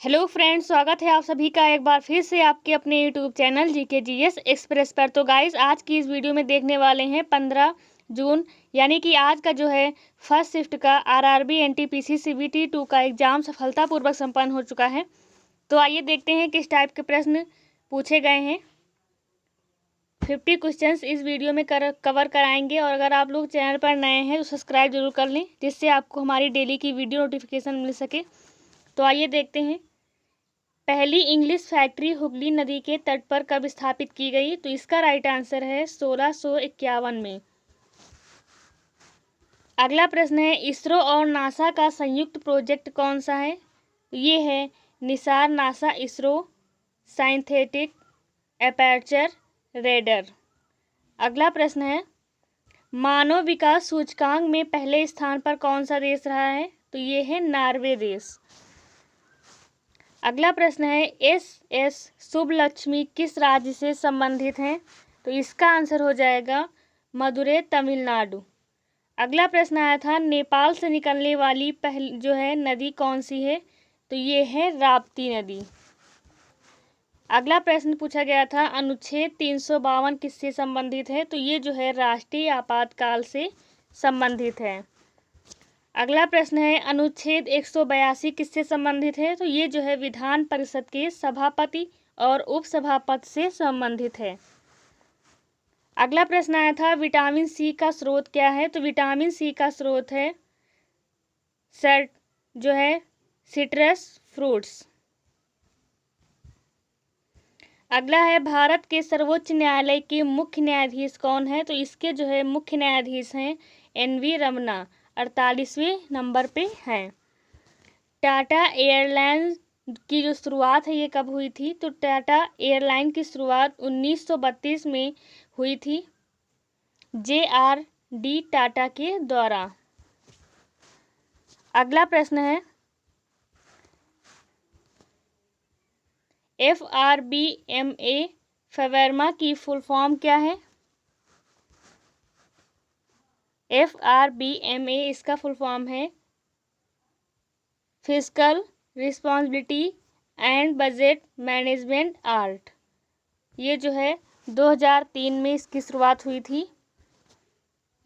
Hello friends, स्वागत है आप सभी का एक बार फिर से आपके अपने YouTube channel GK GS express पर। तो गाइस, आज की इस वीडियो में देखने वाले हैं 15 जून यानी कि आज का जो है फर्स्ट शिफ्ट का आरआरबी एनटीपीसी सीबीटी 2 का एग्ज़ाम सफलतापूर्वक संपन्न हो चुका है। तो आइए देखते हैं किस टाइप के प्रश्न पूछे गए हैं। 50 क्वेश्चंस इस वीडियो में कवर कराएंगे। और अगर आप लोग चैनल पर नए हैं तो सब्सक्राइब जरूर कर लें, जिससे आपको हमारी डेली की वीडियो नोटिफिकेशन मिल सके। तो आइए देखते हैं। पहली इंग्लिश फैक्ट्री हुगली नदी के तट पर कब स्थापित की गई? तो इसका राइट आंसर है 1651 में। अगला प्रश्न है, इसरो और नासा का संयुक्त प्रोजेक्ट कौन सा है? ये है Nisar NASA ISRO synthetic aperture raider. अगला प्रश्न है, मानव विकास सूचकांक में पहले स्थान पर कौन सा देश रहा है? तो ये है नॉर्वे देश। अगला प्रश्न है, एस शुभलक्ष्मी किस राज्य से संबंधित हैं? तो इसका आंसर हो जाएगा मदुरै, तमिलनाडु। अगला प्रश्न आया था, नेपाल से निकलने वाली पहली जो है नदी कौन सी है? तो ये है राप्ती नदी। अगला प्रश्न पूछा गया था, अनुच्छेद 352 किससे संबंधित है? तो ये जो है राष्ट्रीय आपातकाल से संबंधित है। अगला प्रश्न है, अनुच्छेद 182 किससे संबंधित है? तो ये जो है विधान परिषद के सभापति और उपसभापति से संबंधित है। अगला प्रश्न आया था, विटामिन सी का स्रोत क्या है? तो विटामिन सी का स्रोत है जो है सिट्रस फ्रूट्स। अगला है, भारत के सर्वोच्च न्यायालय के मुख्य न्यायाधीश कौन है? तो इसके जो है मुख्य न्यायाधीश हैं एनवी रमन्ना, 48वें नंबर पे हैं। टाटा एयरलाइंस की जो शुरुआत है ये कब हुई थी? तो टाटा एयरलाइन की शुरुआत 1932 में हुई थी JRD टाटा के द्वारा। अगला प्रश्न है, FRBMA फवेर्मा की फुल फॉर्म क्या है? FRBMA इसका फुल फॉर्म है fiscal responsibility and budget management art. ये जो है 2003 में इसकी शुरुआत हुई थी।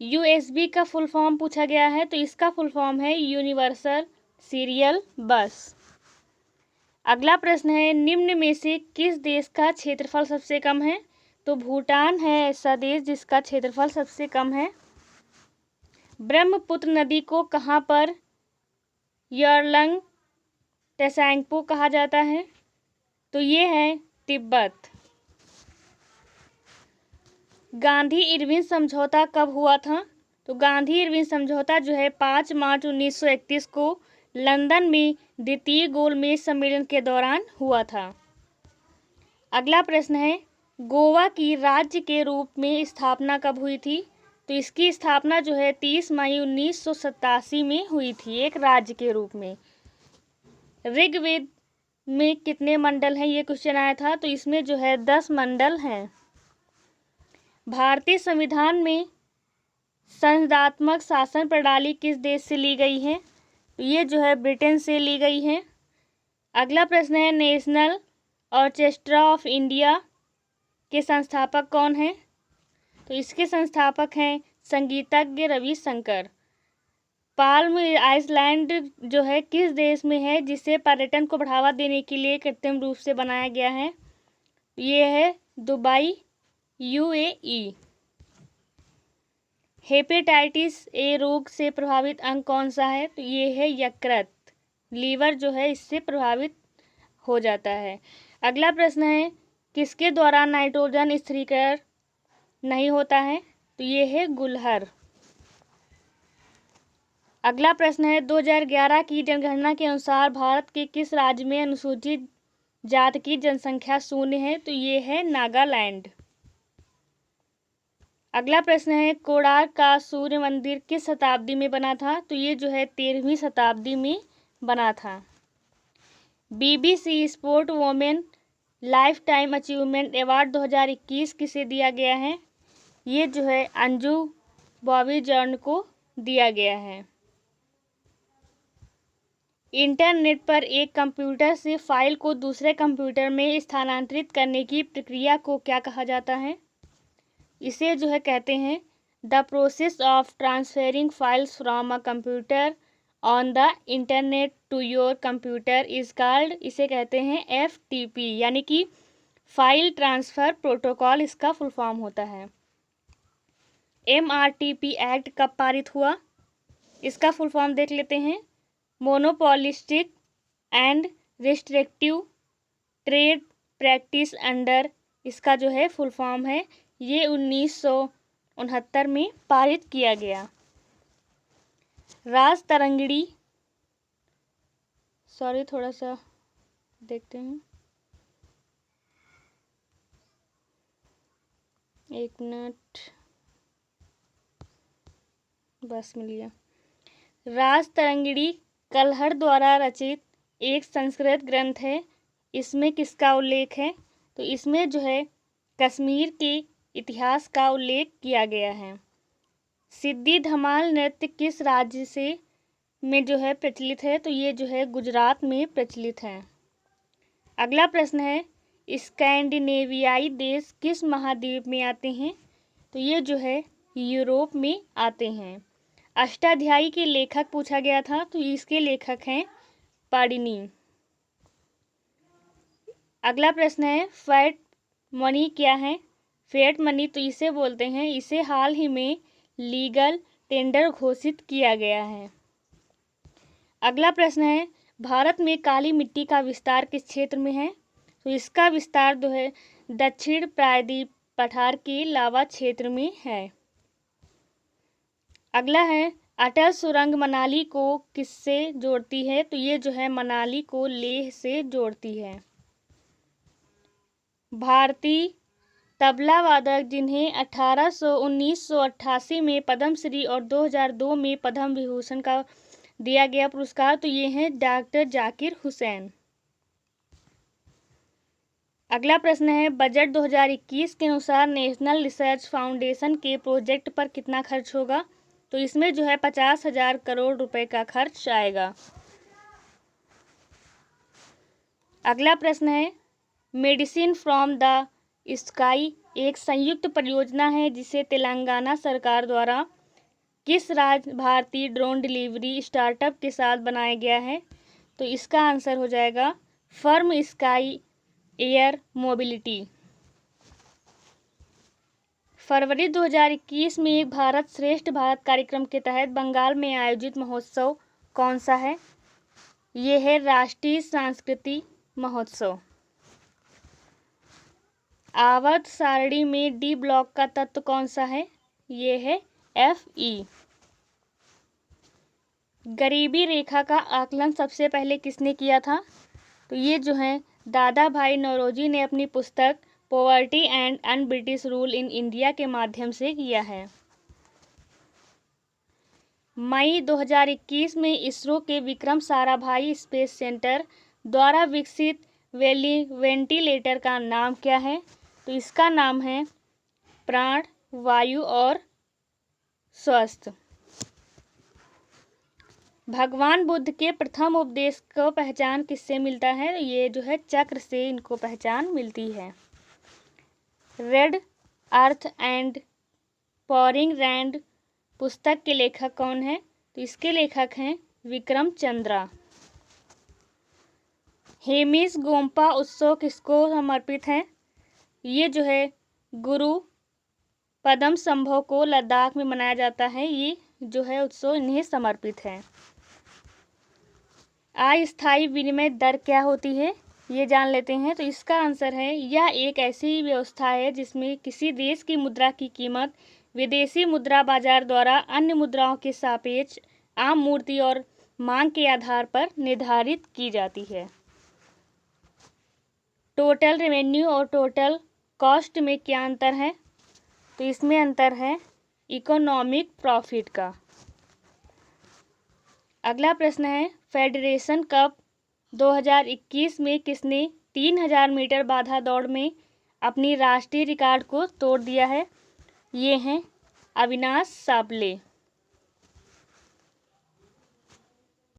USB का फुल फॉर्म पूछा गया है, तो इसका फुल फॉर्म है यूनिवर्सल सीरियल बस। अगला प्रश्न है, निम्न में से किस देश का क्षेत्रफल सबसे कम है? तो भूटान है ऐसा देश जिसका क्षेत्रफल सबसे कम है। ब्रह्मपुत्र नदी को कहाँ पर यारलंग त्सांगपो कहा जाता है? तो ये है तिब्बत। गांधी इरविन समझौता कब हुआ था? तो गांधी इरविन समझौता जो है 5 मार्च 1931 को लंदन में द्वितीय गोलमेज सम्मेलन के दौरान हुआ था। अगला प्रश्न है, गोवा की राज्य के रूप में स्थापना कब हुई थी? तो इसकी स्थापना जो है 30 मई 1987 में हुई थी, एक राज्य के रूप में। ऋग्वेद में कितने मंडल हैं? ये क्वेश्चन आया था, तो इसमें जो है 10 मंडल हैं। भारतीय संविधान में संसदात्मक शासन प्रणाली किस देश से ली गई है? तो ये जो है ब्रिटेन से ली गई है। अगला प्रश्न है, नेशनल ऑर्केस्ट्रा ऑफ इंडिया के संस्थापक कौन हैं? तो इसके संस्थापक हैं संगीतज्ञ रविशंकर। पाल्म आइलैंड जो है किस देश में है, जिसे पर्यटन को बढ़ावा देने के लिए कृत्रिम रूप से बनाया गया है? ये है दुबई, UAE। हेपेटाइटिस ए रोग से प्रभावित अंग कौन सा है? तो ये है यकृत, लीवर जो है इससे प्रभावित हो जाता है। अगला प्रश्न है, किसके द्वारा नाइट्रोजन स्थिरीकरण नहीं होता है? तो ये है गुलहर। अगला प्रश्न है, 2011 की जनगणना के अनुसार भारत के किस राज्य में अनुसूचित जाति की जनसंख्या 0 है? तो ये है नागालैंड। अगला प्रश्न है, कोणार्क का सूर्य मंदिर किस शताब्दी में बना था? तो ये जो है 13वीं शताब्दी में बना था। BBC sport women life time achievement award 2021 किसे दिया गया है? ये जो है अंजू बॉबी जॉर्न को दिया गया है। इंटरनेट पर एक कंप्यूटर से फाइल को दूसरे कंप्यूटर में स्थानांतरित करने की प्रक्रिया को क्या कहा जाता है? इसे जो है कहते हैं the process of transferring files from a computer on the internet to your computer is called, इसे कहते हैं FTP, यानी कि फाइल ट्रांसफ़र प्रोटोकॉल इसका फुल फॉर्म होता है। MRTP एक्ट कब पारित हुआ? इसका फुल फॉर्म देख लेते हैं। Monopolistic and restrictive trade practice under, इसका जो है फुल फॉर्म है। ये 1969 में पारित किया गया। राजतरंगिणी, सॉरी थोड़ा सा देखते हैं, एक मिनट, बस मिल गया। राजतरंगिणी कलहर द्वारा रचित एक संस्कृत ग्रंथ है। इसमें किसका उल्लेख है? तो इसमें जो है कश्मीर के इतिहास का उल्लेख किया गया है। सिद्धि धमाल नृत्य किस राज्य से में जो है प्रचलित है? तो ये जो है गुजरात में प्रचलित है। अगला प्रश्न है स्कैंडिनेवियाई देश किस महाद्वीप में आते हैं? तो ये जो है यूरोप में आते हैं। अष्टाध्यायी के लेखक पूछा गया था, तो इसके लेखक हैं पाणिनि। अगला प्रश्न है फैट मनी क्या है? फैट मनी तो इसे बोलते हैं, इसे हाल ही में लीगल टेंडर घोषित किया गया है। अगला प्रश्न है भारत में काली मिट्टी का विस्तार किस क्षेत्र में है? तो इसका विस्तार जो है दक्षिण प्रायद्वीप पठार के लावा क्षेत्र में है। अगला है अटल सुरंग मनाली को किससे जोड़ती है? तो ये जो है मनाली को लेह से जोड़ती है। भारतीय तबला वादक जिन्हें 1988 में पद्मश्री और 2002 में पद्म विभूषण का दिया गया पुरस्कार, तो ये हैं डॉक्टर जाकिर हुसैन। अगला प्रश्न है बजट 2021 के अनुसार नेशनल रिसर्च फाउंडेशन के प्रोजेक्ट पर कितना खर्च होगा? तो इसमें जो है 50,000 करोड़ रुपए का खर्च आएगा। अगला प्रश्न है मेडिसिन फ्रॉम द स्काई एक संयुक्त परियोजना है जिसे तेलंगाना सरकार द्वारा किस राज्य भारतीय ड्रोन डिलीवरी स्टार्टअप के साथ बनाया गया है? तो इसका आंसर हो जाएगा फर्म स्काई एयर मोबिलिटी। फरवरी 2021 में एक भारत श्रेष्ठ भारत कार्यक्रम के तहत बंगाल में आयोजित महोत्सव कौन सा है? ये है राष्ट्रीय सांस्कृतिक महोत्सव। आवर्त सारणी में डी ब्लॉक का तत्व कौन सा है? ये है Fe। गरीबी रेखा का आकलन सबसे पहले किसने किया था? तो ये जो है दादा भाई नौरोजी ने अपनी पुस्तक poverty and un British rule in India के माध्यम से किया है। मई 2021 में इसरो के विक्रम साराभाई स्पेस सेंटर द्वारा विकसित वेंटिलेटर का नाम क्या है? तो इसका नाम है प्राण वायु और स्वस्थ। भगवान बुद्ध के प्रथम उपदेश को पहचान किससे मिलता है? ये जो है चक्र से इनको पहचान मिलती है। Red earth and pouring rain पुस्तक के लेखक कौन है? तो इसके लेखक हैं विक्रम चंद्रा। हेमिस गोम्पा उत्सव किसको समर्पित है? ये जो है गुरु पद्म संभव को लद्दाख में मनाया जाता है। ये जो है उत्सव इन्हें समर्पित है। अस्थायी विनिमय दर क्या होती है? ये जान लेते हैं। तो इसका आंसर है यह एक ऐसी व्यवस्था है जिसमें किसी देश की मुद्रा की कीमत विदेशी मुद्रा बाजार द्वारा अन्य मुद्राओं के सापेक्ष आम मूर्ति और मांग के आधार पर निर्धारित की जाती है। टोटल रेवेन्यू और टोटल कॉस्ट में क्या अंतर है? तो इसमें अंतर है इकोनॉमिक प्रॉफिट का। अगला प्रश्न है फेडरेशन कप 2021 में किसने 3000 मीटर बाधा दौड़ में अपनी राष्ट्रीय रिकॉर्ड को तोड़ दिया है? ये हैं अविनाश साबले।